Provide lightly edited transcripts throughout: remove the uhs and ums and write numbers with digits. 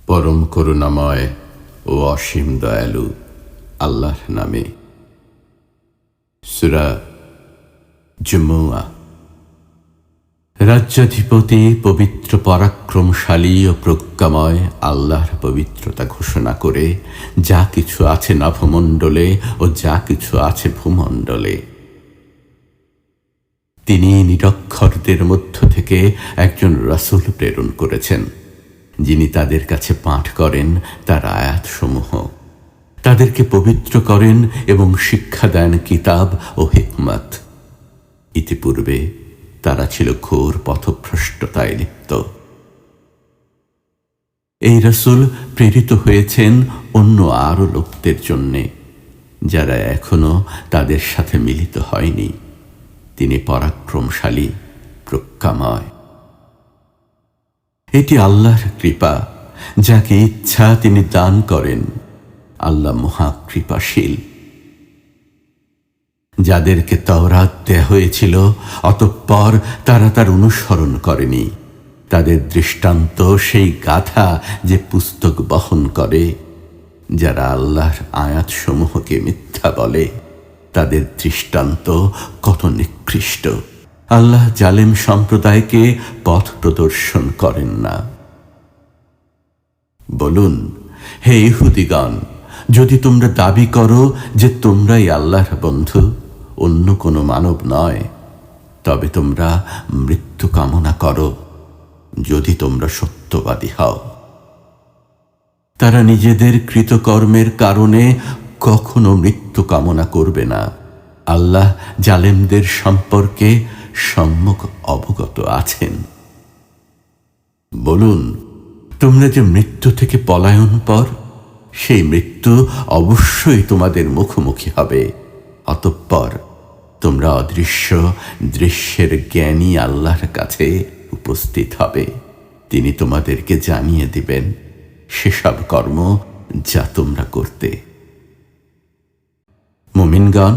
পরম করুণাময় ও অসীম দয়ালু আল্লাহর নামে। সূরা জুমুআ। রাজ্যাধিপতি পবিত্র পরাক্রমশালী ও প্রজ্ঞাময় আল্লাহর পবিত্রতা ঘোষণা করে যা কিছু আছে নভমণ্ডলে ও যা কিছু আছে ভূমণ্ডলে, তিনি নিরক্ষরদের মধ্য থেকে একজন রাসূল প্রেরণ করেছেন, যিনি তাদের কাছে পাঠ করেন তার আয়াতসমূহ, তাদেরকে পবিত্র করেন এবং শিক্ষা দেন কিতাব ও হিকমত। ইতিপূর্বে তারা ছিল ঘোর পথভ্রষ্টতায় লিপ্ত। এই রাসূল প্রেরিত হয়েছেন অন্য আরো লোকদের জন্যে, যারা এখনো তাদের সাথে মিলিত হয়নি। তিনি পরাক্রমশালী, প্রজ্ঞাময়। এটি আল্লাহর কৃপা, যাকে ইচ্ছা তিনি দান করেন। আল্লাহ মহা কৃপাশীল। যাদেরকে তাওরাত দেয়া হয়েছিল অতঃপর তারা তার অনুসরণ করেনি, তাদের দৃষ্টান্ত সেই গাথা যে পুস্তক বহন করে। যারা আল্লাহর আয়াতসমূহকে মিথ্যা বলে, তাদের দৃষ্টান্ত কত নিকৃষ্ট। আল্লাহ জালেম সম্প্রদায়কে পথ প্রদর্শন করেন না। বলুন, হে ইহুদিগণ, যদি তোমরা দাবি করো যে তোমরাই আল্লাহর বন্ধু, অন্য কোনো মানব নয়, তবে তোমরা মৃত্যু কামনা করো, যদি তোমরা সত্যবাদী হও। তারা নিজেদের কৃতকর্মের কারণে কখনো মৃত্যু কামনা করবে না। আল্লাহ জালেমদের সম্পর্কে সম্যক অবগত আছেন। বলুন, তোমরা যে মৃত্যু থেকে পলায়ন পর, সেই মৃত্যু অবশ্যই তোমাদের মুখোমুখি হবে। অতঃপর তোমরা অদৃশ্য দৃশ্যের জ্ঞানী আল্লাহর কাছে উপস্থিত হবে। তিনি তোমাদেরকে জানিয়ে দিবেন সেসব কর্ম যা তোমরা করতে। মুমিনগণ,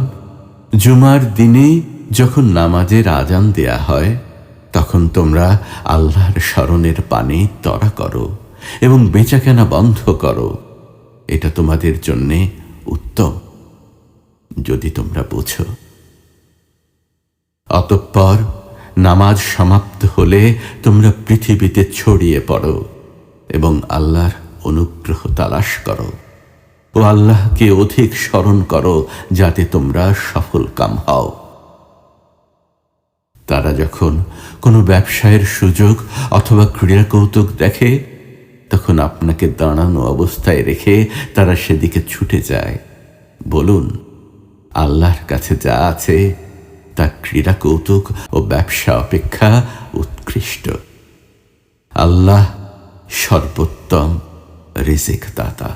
জুমার দিনে যখন নামাজের আজান দেয়া হয়, তখন তোমরা আল্লাহর স্মরণের পানে ত্বরা করো এবং বেচাকেনা বন্ধ করো। এটা তোমাদের জন্যে উত্তম, যদি তোমরা বুঝো। অতঃপর নামাজ সমাপ্ত হলে তোমরা পৃথিবীতে ছড়িয়ে পড়ো এবং আল্লাহর অনুগ্রহ তালাশ করো ও আল্লাহকে অধিক স্মরণ করো, যাতে তোমরা সফল কাম হও। তারা যখন কোনো ব্যবসায়ের সুযোগ অথবা ক্রীড়া কৌতুক দেখে, তখন আপনাকে দাঁড়ানো অবস্থায় রেখে তারা সেদিকে ছুটে যায়। বলুন, আল্লাহর কাছে যা আছে তা ক্রীড়া কৌতুক ও ব্যবসা অপেক্ষা উৎকৃষ্ট। আল্লাহ সর্বোত্তম রিজিক দাতা।